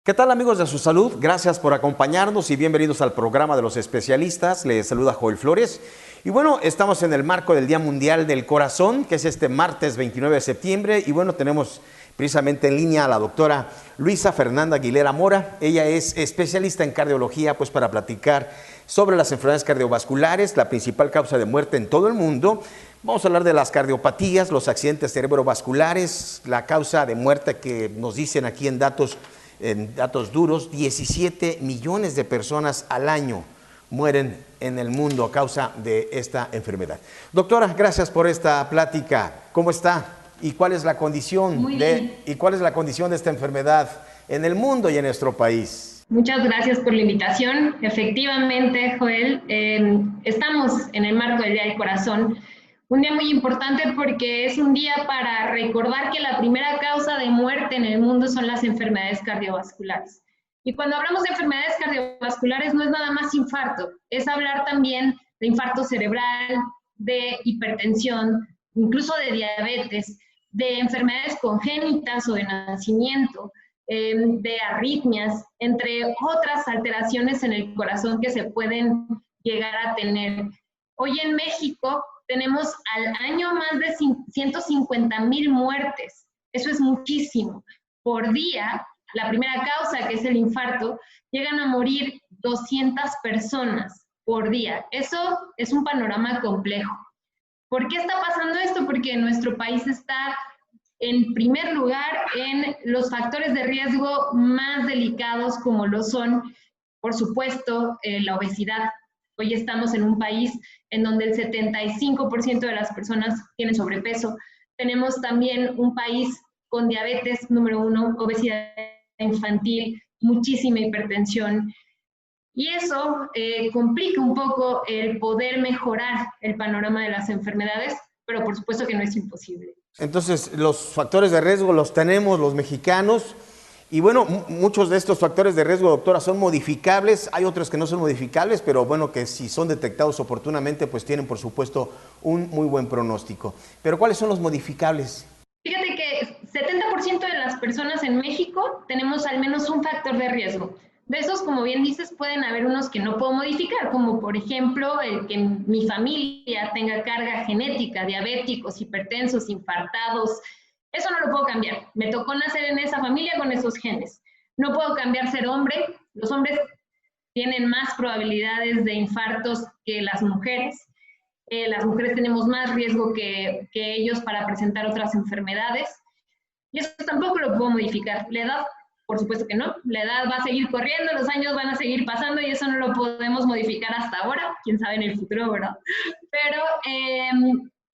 ¿Qué tal, amigos de Su Salud? Gracias por acompañarnos y bienvenidos al programa de los especialistas. Les saluda Joel Flores. Y bueno, estamos en el marco del Día Mundial del Corazón, que es este martes 29 de septiembre. Y bueno, tenemos precisamente en línea a la doctora Luisa Fernanda Aguilera Mora. Ella es especialista en cardiología, pues para platicar sobre las enfermedades cardiovasculares, la principal causa de muerte en todo el mundo. Vamos a hablar de las cardiopatías, los accidentes cerebrovasculares, la causa de muerte que nos dicen aquí en datos duros, 17 millones de personas al año mueren en el mundo a causa de esta enfermedad. Doctora, gracias por esta plática. ¿Cómo está? ¿Y cuál es la condición de esta enfermedad en el mundo y en nuestro país? Muchas gracias por la invitación. Efectivamente, Joel, estamos en el marco del Día del Corazón. Un día muy importante porque es un día para recordar que la primera causa de muerte en el mundo son las enfermedades cardiovasculares. Y cuando hablamos de enfermedades cardiovasculares no es nada más infarto, es hablar también de infarto cerebral, de hipertensión, incluso de diabetes, de enfermedades congénitas o de nacimiento, de arritmias, entre otras alteraciones en el corazón que se pueden llegar a tener. Hoy en México tenemos al año más de 150,000 muertes. Eso es muchísimo. Por día, la primera causa, que es el infarto, llegan a morir 200 personas por día. Eso es un panorama complejo. ¿Por qué está pasando esto? Porque nuestro país está en primer lugar en los factores de riesgo más delicados, como lo son, por supuesto, la obesidad. Hoy estamos en un país en donde el 75% de las personas tienen sobrepeso. Tenemos también un país con diabetes número 1, obesidad infantil, muchísima hipertensión. Y eso complica un poco el poder mejorar el panorama de las enfermedades, pero por supuesto que no es imposible. Entonces, los factores de riesgo los tenemos los mexicanos. Y bueno, muchos de estos factores de riesgo, doctora, son modificables. Hay otros que no son modificables, pero bueno, que si son detectados oportunamente, pues tienen, por supuesto, un muy buen pronóstico. Pero ¿cuáles son los modificables? Fíjate que 70% de las personas en México tenemos al menos un factor de riesgo. De esos, como bien dices, pueden haber unos que no puedo modificar, como por ejemplo el que mi familia tenga carga genética, diabéticos, hipertensos, infartados. Eso no lo puedo cambiar. Me tocó nacer en esa familia con esos genes. No puedo cambiar ser hombre. Los hombres tienen más probabilidades de infartos que las mujeres. Las mujeres tenemos más riesgo que ellos para presentar otras enfermedades. Y eso tampoco lo puedo modificar. La edad, por supuesto que no. La edad va a seguir corriendo, los años van a seguir pasando y eso no lo podemos modificar hasta ahora. Quién sabe en el futuro, ¿verdad? Pero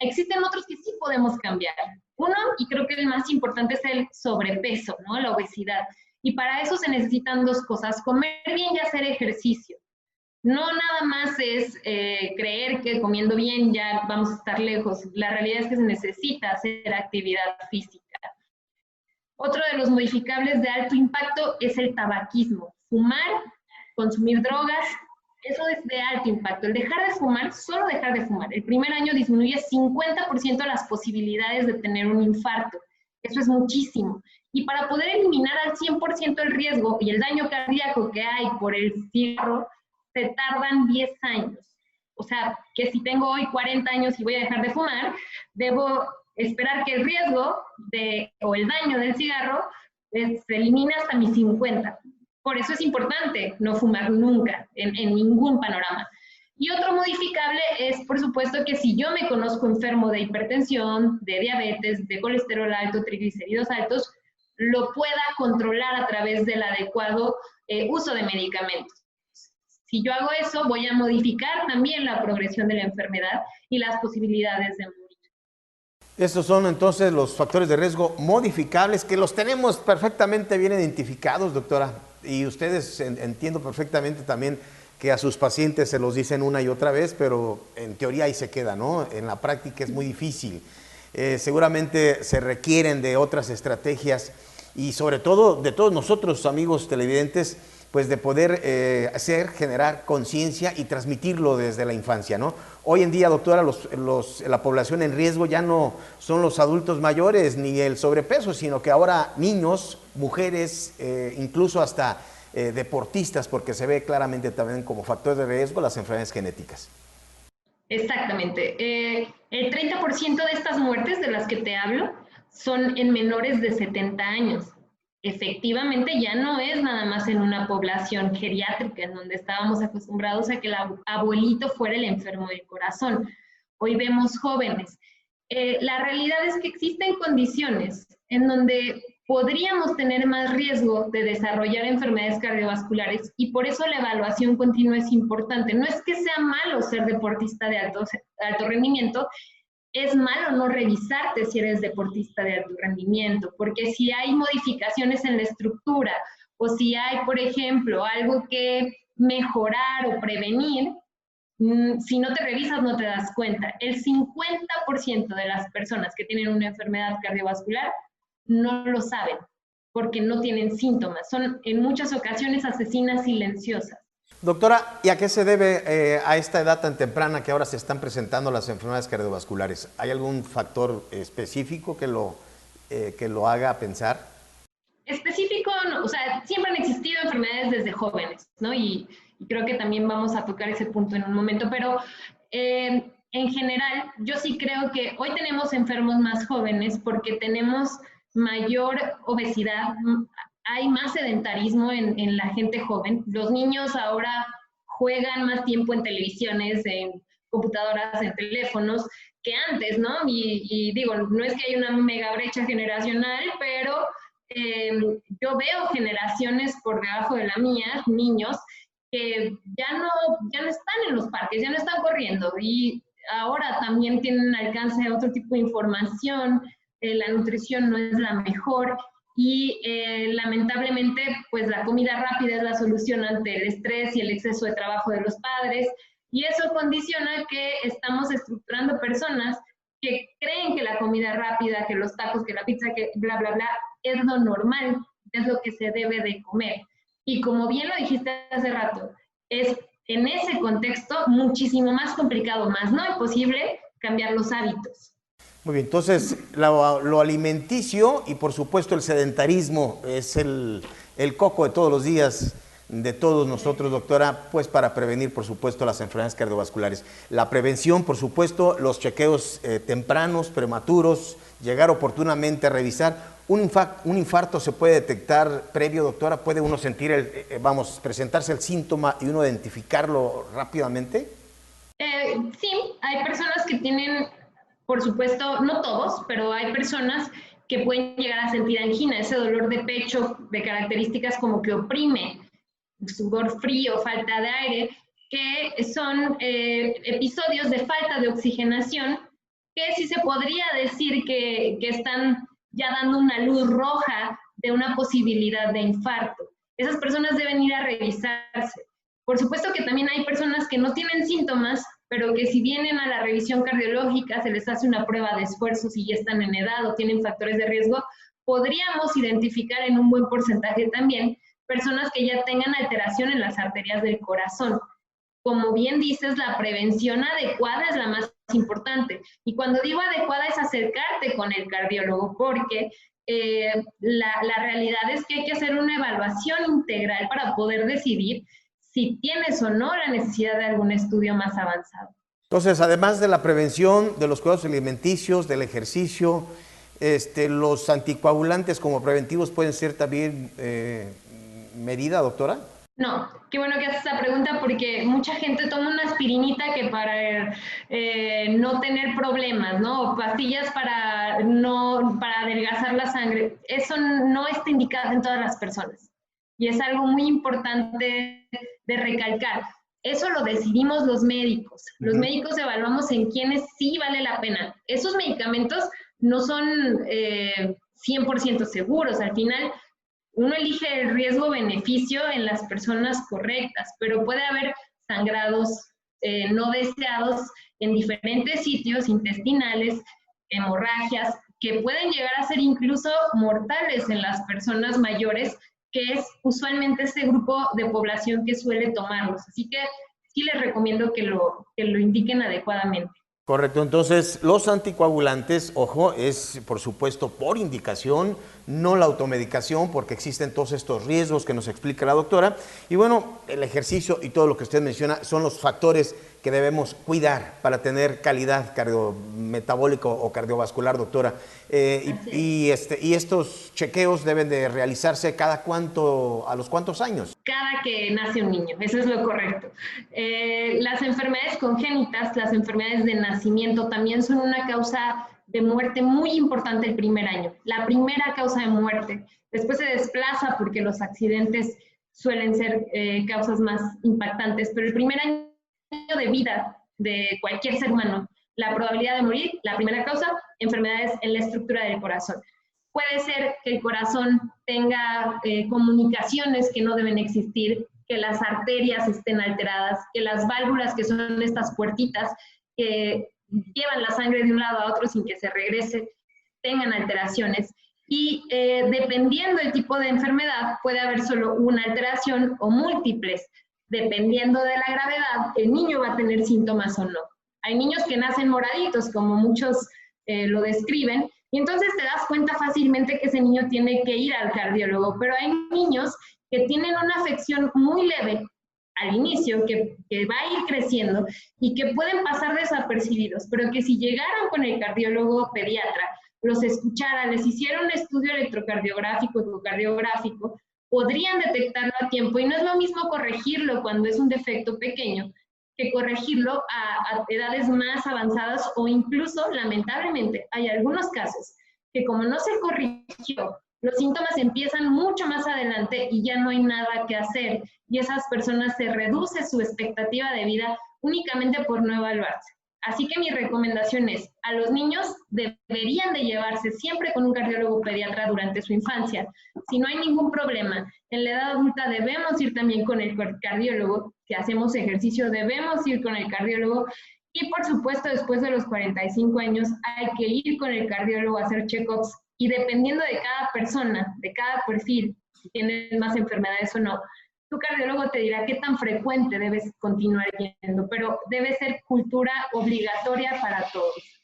existen otros que sí podemos cambiar. Uno, y creo que el más importante, es el sobrepeso, ¿no? La obesidad. Y para eso se necesitan dos cosas: comer bien y hacer ejercicio. No nada más es creer que comiendo bien ya vamos a estar lejos. La realidad es que se necesita hacer actividad física. Otro de los modificables de alto impacto es el tabaquismo. Fumar, consumir drogas, eso es de alto impacto. El dejar de fumar, solo dejar de fumar, el primer año disminuye 50% las posibilidades de tener un infarto. Eso es muchísimo. Y para poder eliminar al 100% el riesgo y el daño cardíaco que hay por el cigarro, se tardan 10 años. O sea, que si tengo hoy 40 años y voy a dejar de fumar, debo esperar que el riesgo o el daño del cigarro se elimine hasta mis 50. Por eso es importante no fumar nunca, en ningún panorama. Y otro modificable es, por supuesto, que si yo me conozco enfermo de hipertensión, de diabetes, de colesterol alto, triglicéridos altos, lo pueda controlar a través del adecuado uso de medicamentos. Si yo hago eso, voy a modificar también la progresión de la enfermedad y las posibilidades de morir. Estos son entonces los factores de riesgo modificables que los tenemos perfectamente bien identificados, doctora. Y ustedes entiendo perfectamente también que a sus pacientes se los dicen una y otra vez, pero en teoría ahí se queda, ¿no? En la práctica es muy difícil. Seguramente se requieren de otras estrategias y sobre todo de todos nosotros, amigos televidentes, pues de poder generar conciencia y transmitirlo desde la infancia, ¿no? Hoy en día, doctora, la población en riesgo ya no son los adultos mayores ni el sobrepeso, sino que ahora niños, mujeres, incluso hasta deportistas, porque se ve claramente también como factor de riesgo las enfermedades genéticas. Exactamente. El 30% de estas muertes de las que te hablo son en menores de 70 años. Efectivamente, ya no es nada más en una población geriátrica, en donde estábamos acostumbrados a que el abuelito fuera el enfermo del corazón. Hoy vemos jóvenes. La realidad es que existen condiciones en donde podríamos tener más riesgo de desarrollar enfermedades cardiovasculares y por eso la evaluación continua es importante. No es que sea malo ser deportista de alto rendimiento, es malo no revisarte si eres deportista de alto rendimiento, porque si hay modificaciones en la estructura o si hay, por ejemplo, algo que mejorar o prevenir, si no te revisas no te das cuenta. El 50% de las personas que tienen una enfermedad cardiovascular no lo saben porque no tienen síntomas. Son en muchas ocasiones asesinas silenciosas. Doctora, ¿y a qué se debe a esta edad tan temprana que ahora se están presentando las enfermedades cardiovasculares? ¿Hay algún factor específico que lo haga pensar? Específico, no, o sea, siempre han existido enfermedades desde jóvenes, ¿no? Y creo que también vamos a tocar ese punto en un momento, pero en general yo sí creo que hoy tenemos enfermos más jóvenes porque tenemos mayor obesidad, hay más sedentarismo en la gente joven. Los niños ahora juegan más tiempo en televisiones, en computadoras, en teléfonos, que antes, ¿no? Y digo, no es que haya una mega brecha generacional, pero yo veo generaciones por debajo de la mía, niños, que ya no están en los parques, ya no están corriendo y ahora también tienen alcance a otro tipo de información, la nutrición no es la mejor y lamentablemente pues la comida rápida es la solución ante el estrés y el exceso de trabajo de los padres y eso condiciona que estamos estructurando personas que creen que la comida rápida, que los tacos, que la pizza, que bla, bla, bla, es lo normal, es lo que se debe de comer. Y como bien lo dijiste hace rato, es en ese contexto muchísimo más complicado, más no imposible, cambiar los hábitos. Muy bien, entonces lo alimenticio y por supuesto el sedentarismo es el coco de todos los días de todos nosotros, doctora, pues para prevenir por supuesto las enfermedades cardiovasculares. La prevención, por supuesto, los chequeos tempranos, prematuros, llegar oportunamente a revisar. Un infarto se puede detectar previo, doctora, ¿puede uno sentir, presentarse el síntoma y uno identificarlo rápidamente? Sí, hay personas que tienen, por supuesto, no todos, pero hay personas que pueden llegar a sentir angina, ese dolor de pecho de características como que oprime, sudor frío, falta de aire, que son episodios de falta de oxigenación, que sí se podría decir que están ya dando una luz roja de una posibilidad de infarto. Esas personas deben ir a revisarse. Por supuesto que también hay personas que no tienen síntomas, pero que si vienen a la revisión cardiológica, se les hace una prueba de esfuerzo si ya están en edad o tienen factores de riesgo, podríamos identificar en un buen porcentaje también personas que ya tengan alteración en las arterias del corazón. Como bien dices, la prevención adecuada es la más importante. Y cuando digo adecuada es acercarte con el cardiólogo, porque la realidad es que hay que hacer una evaluación integral para poder decidir si tienes o no la necesidad de algún estudio más avanzado. Entonces, además de la prevención, de los cuidados alimenticios, del ejercicio, los anticoagulantes como preventivos pueden ser también medida, doctora. No, qué bueno que haces esa pregunta porque mucha gente toma una aspirinita que para no tener problemas, ¿no? O pastillas para adelgazar la sangre. Eso no está indicado en todas las personas. Y es algo muy importante de recalcar. Eso lo decidimos los médicos. Los médicos evaluamos en quienes sí vale la pena. Esos medicamentos no son 100% seguros. Al final, uno elige el riesgo-beneficio en las personas correctas, pero puede haber sangrados no deseados en diferentes sitios intestinales, hemorragias, que pueden llegar a ser incluso mortales en las personas mayores que es usualmente ese grupo de población que suele tomarlos. Así que sí les recomiendo que lo indiquen adecuadamente. Correcto, entonces los anticoagulantes, ojo, es por supuesto por indicación, no la automedicación, porque existen todos estos riesgos que nos explica la doctora. Y bueno, el ejercicio y todo lo que usted menciona son los factores que debemos cuidar para tener calidad cardiometabólica o cardiovascular, doctora. Y estos chequeos deben de realizarse a los cuántos años. Cada que nace un niño, eso es lo correcto. Las enfermedades congénitas, las enfermedades de nacimiento, también son una causa de muerte muy importante el primer año. La primera causa de muerte. Después se desplaza porque los accidentes suelen ser causas más impactantes, pero el primer año de vida de cualquier ser humano, la probabilidad de morir, la primera causa, enfermedades en la estructura del corazón. Puede ser que el corazón tenga comunicaciones que no deben existir, que las arterias estén alteradas, que las válvulas, que son estas puertitas que llevan la sangre de un lado a otro sin que se regrese, tengan alteraciones. Y dependiendo del tipo de enfermedad, puede haber solo una alteración o múltiples. Dependiendo de la gravedad, el niño va a tener síntomas o no. Hay niños que nacen moraditos, como muchos lo describen, y entonces te das cuenta fácilmente que ese niño tiene que ir al cardiólogo, pero hay niños que tienen una afección muy leve al inicio, que va a ir creciendo y que pueden pasar desapercibidos, pero que si llegaran con el cardiólogo pediatra, los escuchara, les hiciera un estudio electrocardiográfico, ecocardiográfico, podrían detectarlo a tiempo, y no es lo mismo corregirlo cuando es un defecto pequeño que corregirlo a edades más avanzadas, o incluso, lamentablemente, hay algunos casos que como no se corrigió, los síntomas empiezan mucho más adelante y ya no hay nada que hacer, y esas personas se reduce su expectativa de vida únicamente por no evaluarse. Así que mi recomendación es, a los niños deberían de llevarse siempre con un cardiólogo pediatra durante su infancia. Si no hay ningún problema, en la edad adulta debemos ir también con el cardiólogo. Si hacemos ejercicio, debemos ir con el cardiólogo. Y por supuesto, después de los 45 años, hay que ir con el cardiólogo a hacer check-ups. Y dependiendo de cada persona, de cada perfil, si tienes más enfermedades o no, tu cardiólogo te dirá qué tan frecuente debes continuar yendo, pero debe ser cultura obligatoria para todos.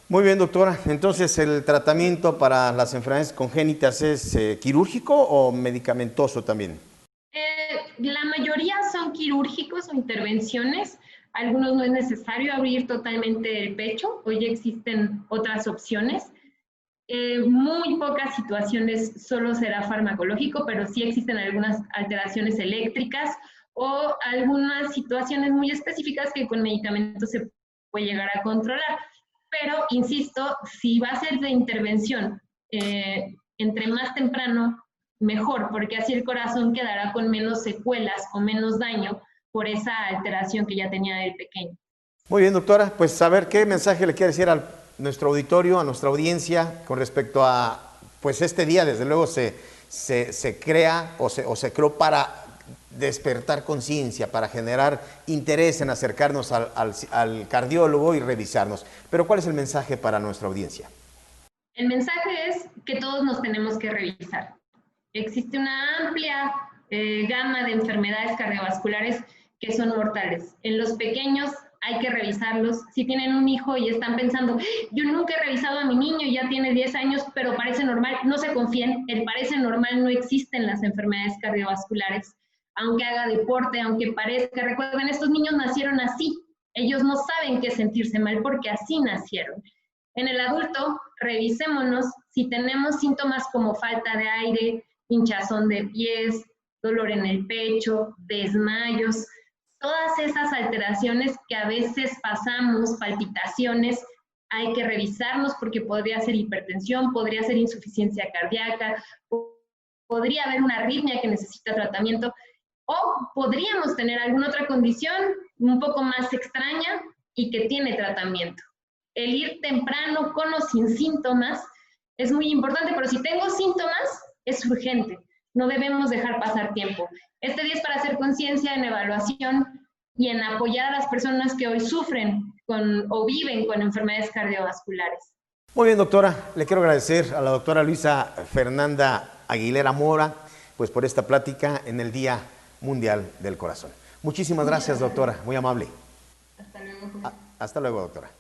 Muy bien, doctora. Entonces, ¿el tratamiento para las enfermedades congénitas es quirúrgico o medicamentoso también? La mayoría son quirúrgicos o intervenciones. Algunos no es necesario abrir totalmente el pecho. Hoy existen otras opciones. Muy pocas situaciones solo será farmacológico, pero sí existen algunas alteraciones eléctricas o algunas situaciones muy específicas que con medicamentos se puede llegar a controlar. Pero, insisto, si va a ser de intervención, entre más temprano, mejor, porque así el corazón quedará con menos secuelas o menos daño por esa alteración que ya tenía del pequeño. Muy bien, doctora. Pues a ver, ¿qué mensaje le quiere decir a nuestro auditorio, a nuestra audiencia, con respecto a, pues este día, desde luego, se crea o se creó para despertar conciencia, para generar interés en acercarnos al cardiólogo y revisarnos? Pero ¿cuál es el mensaje para nuestra audiencia? El mensaje es que todos nos tenemos que revisar. Existe una amplia gama de enfermedades cardiovasculares que son mortales. En los pequeños hay que revisarlos. Si tienen un hijo y están pensando, yo nunca he revisado a mi niño, ya tiene 10 años, pero parece normal, no se confíen, el parece normal no existe en las enfermedades cardiovasculares. Aunque haga deporte, aunque parezca, recuerden, estos niños nacieron así. Ellos no saben qué sentirse mal porque así nacieron. En el adulto, revisémonos si tenemos síntomas como falta de aire, hinchazón de pies, dolor en el pecho, desmayos, todas esas alteraciones que a veces pasamos, palpitaciones, hay que revisarnos porque podría ser hipertensión, podría ser insuficiencia cardíaca, podría haber una arritmia que necesita tratamiento, o podríamos tener alguna otra condición un poco más extraña y que tiene tratamiento. El ir temprano con o sin síntomas es muy importante, pero si tengo síntomas, es urgente. No debemos dejar pasar tiempo. Este día es para hacer conciencia en evaluación y en apoyar a las personas que hoy sufren o viven con enfermedades cardiovasculares. Muy bien, doctora. Le quiero agradecer a la doctora Luisa Fernanda Aguilera Mora, pues por esta plática en el Día Mundial del Corazón. Muchísimas gracias, doctora, muy amable. Hasta luego, Julio. Hasta luego, doctora.